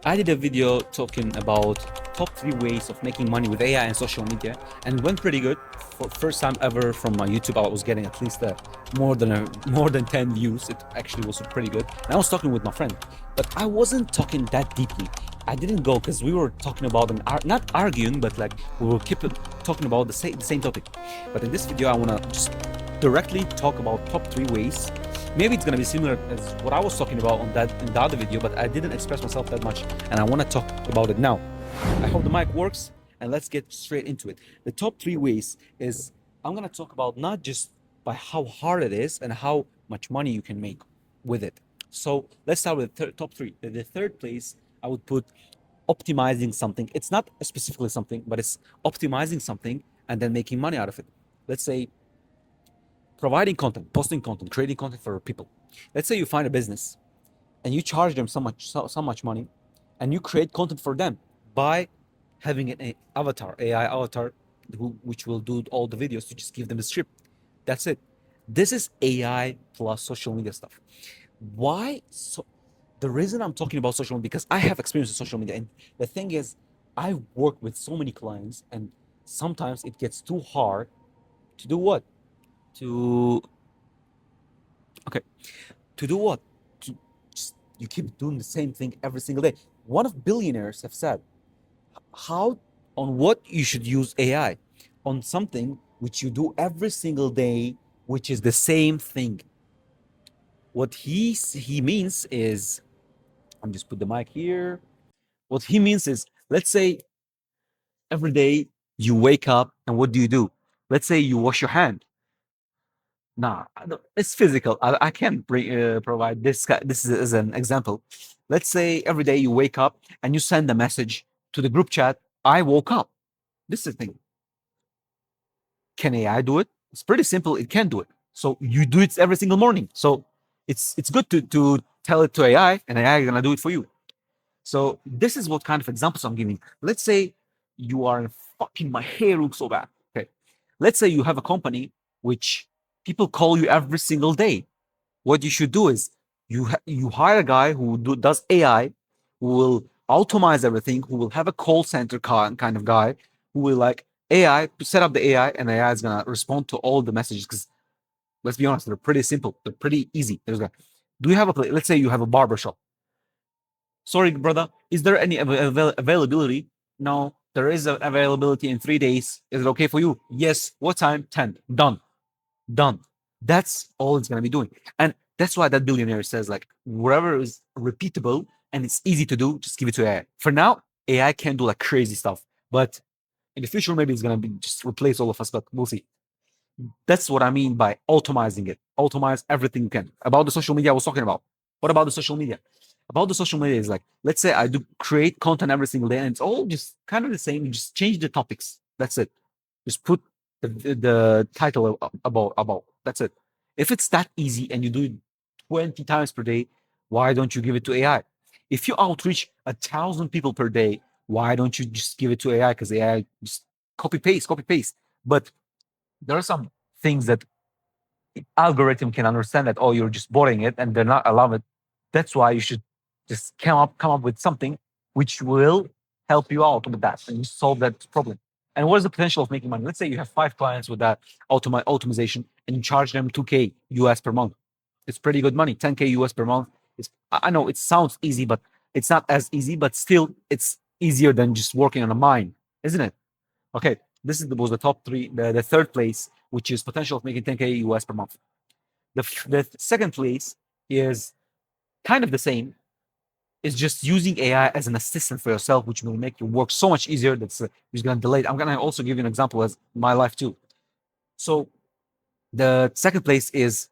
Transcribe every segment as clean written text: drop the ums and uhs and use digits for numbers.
I did a video talking about top 3 ways of making money with AI and social media, and it went pretty good. For first time ever from my YouTube, I was getting at least more than 10 views. It actually was pretty good. And I was talking with my friend, but I wasn't talking that deeply. I didn't go because we were talking about not arguing, but like we were keep talking about the same topic. But in this video, I want to just directly talk about top 3 ways. Maybe it's gonna be similar as what I was talking about in the other video, but I didn't express myself that much, and I want to talk about it now. I hope the mic works, and let's get straight into it. The top 3 ways is I'm gonna talk about not just by how hard it is and how much money you can make with it. So let's start with the top three. The third place I would put optimizing something. It's not specifically something, but it's optimizing something and then making money out of it. Let's say providing content, posting content, creating content for people. Let's say you find a business and you charge them so much money, and you create content for them by having an AI avatar, which will do all the videos. You just give them the script. That's it. This is AI plus social media stuff. Why? So the reason I'm talking about social media because I have experience with social media, and the thing is, I work with so many clients, and sometimes it gets too hard to do what? To okay, to do what? To just you keep doing the same thing every single day. One of billionaires have said how on what you should use AI on something which you do every single day, which is the same thing. What he means is, I'm just put the mic here. What he means is, let's say every day you wake up and what do? Let's say you wash your hand. Nah, it's physical. I can't provide this as an example. Let's say every day you wake up and you send a message to the group chat. I woke up. This is the thing. Can AI do it? It's pretty simple. It can do it. So you do it every single morning. So it's good to tell it to AI, and AI is gonna do it for you. So this is what kind of examples I'm giving. Let's say you are fucking my hair looks so bad. Okay. Let's say you have a company which people call you every single day. What you should do is you hire a guy who does AI, who will automate everything, who will have a call center kind of guy, who will like AI set up the AI, and AI is gonna respond to all the messages. Because let's be honest, they're pretty simple, they're pretty easy. Do you have a place? Let's say you have a barber shop. Sorry, brother, is there any availability? No, there is availability in 3 days. Is it okay for you? Yes. What time? 10. Done. Done. That's all it's gonna be doing. And that's why that billionaire says like whatever is repeatable and it's easy to do, just give it to AI. For now, AI can do like crazy stuff, but in the future maybe it's gonna be just replace all of us. But we'll see. That's what I mean by automizing it. Automate everything you can. About the social media I was talking about. What about the social media? About the social media is like, let's say I do create content every single day and it's all just kind of the same. You just change the topics. That's it. Just put the title about. That's it. If it's that easy and you do it 20 times per day, why don't you give it to AI? If you outreach 1,000 people per day, why don't you just give it to AI? Because AI just copy paste. But there are some things that algorithm can understand that, oh, you're just boring it and they're not allow it. That's why you should just come up with something which will help you out with that and you solve that problem. And what is the potential of making money? Let's say you have 5 clients with that automation and you charge them 2K US per month. It's pretty good money. 10K US per month. I know it sounds easy, but it's not as easy, but still it's easier than just working on a mine, isn't it? Okay, was the top three. The third place, which is potential of making 10K US per month. The second place is kind of the same. It's just using AI as an assistant for yourself, which will make your work so much easier. That's just going to delay it. I'm going to also give you an example as my life too. So the second place is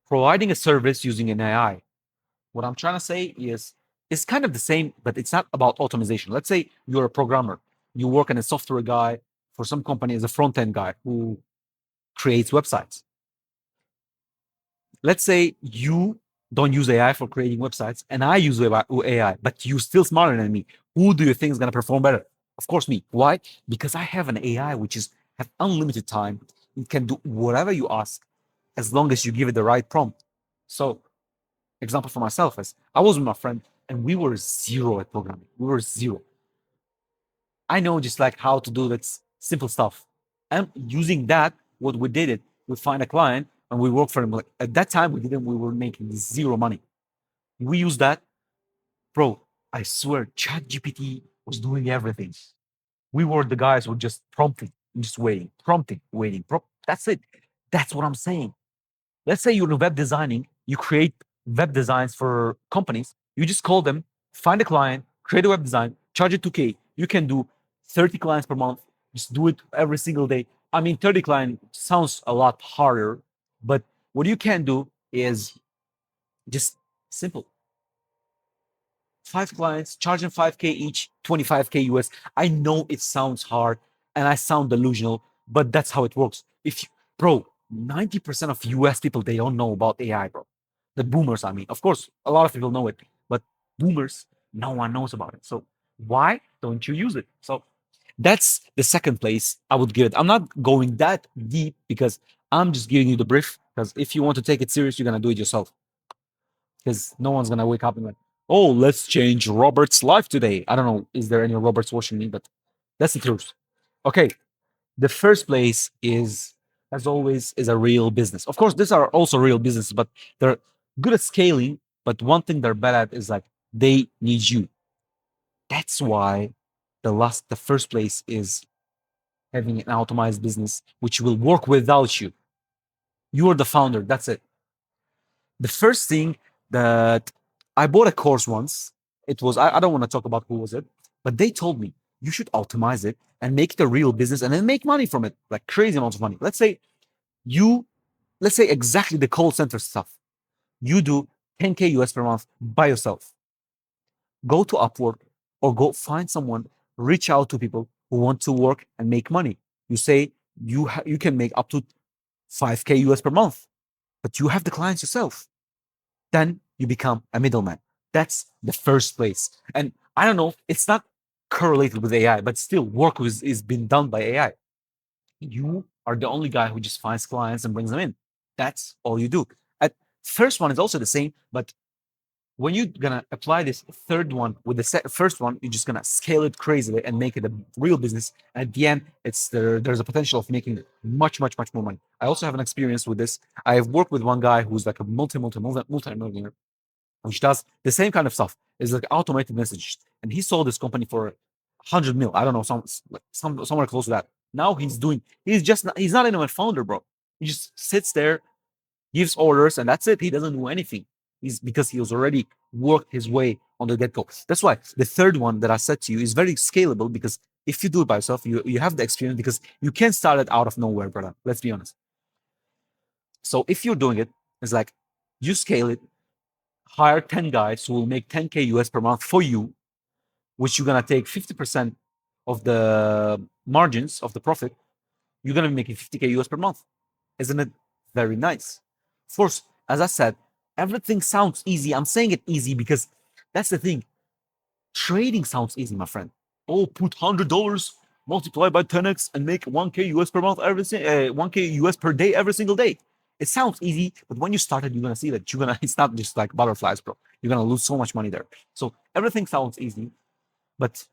providing a service using an AI. What I'm trying to say is it's kind of the same, but it's not about automation. Let's say you're a programmer, you work in a software guy for some company as a front end guy who creates websites. Let's say you don't use AI for creating websites and I use AI, but you're still smarter than me. Who do you think is going to perform better? Of course, me. Why? Because I have an AI which is have unlimited time. It can do whatever you ask as long as you give it the right prompt. So, example for myself is I was with my friend. and we were zero at programming. We were zero. I know just like how to do that simple stuff. And using that, what we did it, we find a client and we work for him. Like at that time, we were making zero money. We used that, bro. I swear, ChatGPT was doing everything. We were the guys who were just prompting, just waiting, prompting, waiting. That's it. That's what I'm saying. Let's say you're web designing, you create web designs for companies. You just call them, find a client, create a web design, charge it 2K. You can do 30 clients per month. Just do it every single day. I mean, 30 clients sounds a lot harder, but what you can do is just simple. 5 clients, charging 5K each, 25K US. I know it sounds hard and I sound delusional, but that's how it works. If you, bro, 90% of US people, they don't know about AI, bro. The boomers, I mean. Of course, a lot of people know it, but boomers, no one knows about it. So why don't you use it? So that's the second place I would give it. I'm not going that deep because I'm just giving you the brief. Because if you want to take it serious, you're gonna do it yourself. Because no one's gonna wake up and like, oh, let's change Robert's life today. I don't know, is there any Roberts watching me? But that's the truth. Okay, the first place is, as always, is a real business. Of course, these are also real businesses, but they're good at scaling. But one thing they're bad at is like they need you. That's why the first place is having an automated business which will work without you. You are the founder. That's it. The first thing that I bought a course once. It was I don't want to talk about who was it, but they told me you should optimize it and make it a real business and then make money from it, like crazy amounts of money. You, let's say exactly the call center stuff. You do 10K US per month by yourself. Go to Upwork or go find someone, reach out to people who want to work and make money. You say you can make up to 5K US per month, but you have the clients yourself. Then you become a middleman. That's the first place. And I don't know, it's not correlated with AI, but still work is being done by AI. You are the only guy who just finds clients and brings them in. That's all you do. At first one is also the same, but when you're gonna apply this third one with the first one, you're just gonna scale it crazily and make it a real business. And at the end, there's a potential of making much, much, much more money. I also have an experience with this. I have worked with one guy who's like a multi-millionaire, which does the same kind of stuff. It's like automated messages, and he sold this company for 100 mil. I don't know, somewhere close to that. Now he's not even a founder, bro. He just sits there, gives orders, and that's it. He doesn't do anything. He's because he has already worked his way on the get-go. That's why the third one that I said to you is very scalable, because if you do it by yourself, you have the experience, because you can't start it out of nowhere, brother. Let's be honest. So if you're doing it, it's like you scale it, hire 10 guys who will make 10K US per month for you, which you're gonna take 50% of the margins of the profit. You're gonna be making 50K US per month. Isn't it very nice? Of course, as I said, everything sounds easy. I'm saying it easy because that's the thing. Trading sounds easy, my friend. Oh, put $100, multiply by 10x, and make 1K US per month 1K US per day every single day. It sounds easy, but when you start it, you're gonna see that it's not just like butterflies, bro. You're gonna lose so much money there. So everything sounds easy, but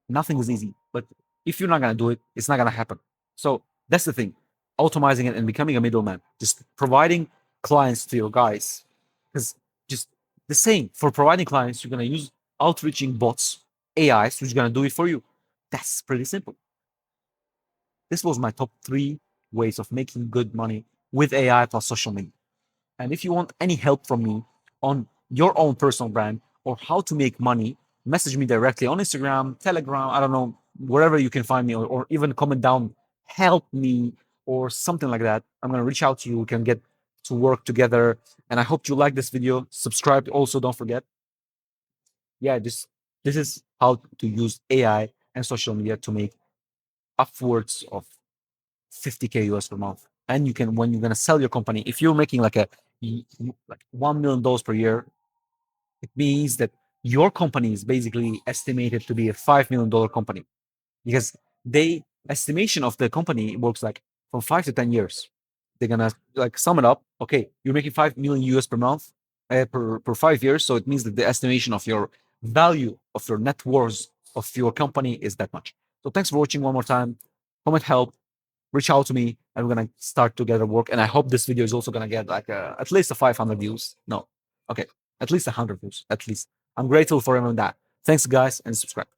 nothing is easy. But if you're not gonna do it, it's not gonna happen. So that's the thing. Automizing it and becoming a middleman, just providing clients to your guys. Because just the same for providing clients, you're gonna use outreaching bots, AIs, which are gonna do it for you. That's pretty simple. This was my top 3 ways of making good money with AI plus social media. And if you want any help from me on your own personal brand or how to make money, message me directly on Instagram, Telegram, I don't know, wherever you can find me, or even comment down, help me, or something like that. I'm going to reach out to you. We can get to work together. And I hope you like this video. Subscribe also, don't forget. Yeah, this is how to use AI and social media to make upwards of 50K US per month. And you can, when you're gonna sell your company, if you're making like $1 million per year, it means that your company is basically estimated to be a $5 million company, because they estimation of the company works like from 5 to 10 years. They're gonna like sum it up. Okay, you're making 5 million US per month. per 5 years. So it means that the estimation of your value of your net worth of your company is that much. So thanks for watching one more time. Comment help, reach out to me, and we're gonna start together work. And I hope this video is also gonna get like at least a 500 views. No, okay, at least 100 views. At least I'm grateful for everyone that. Thanks, guys, and subscribe.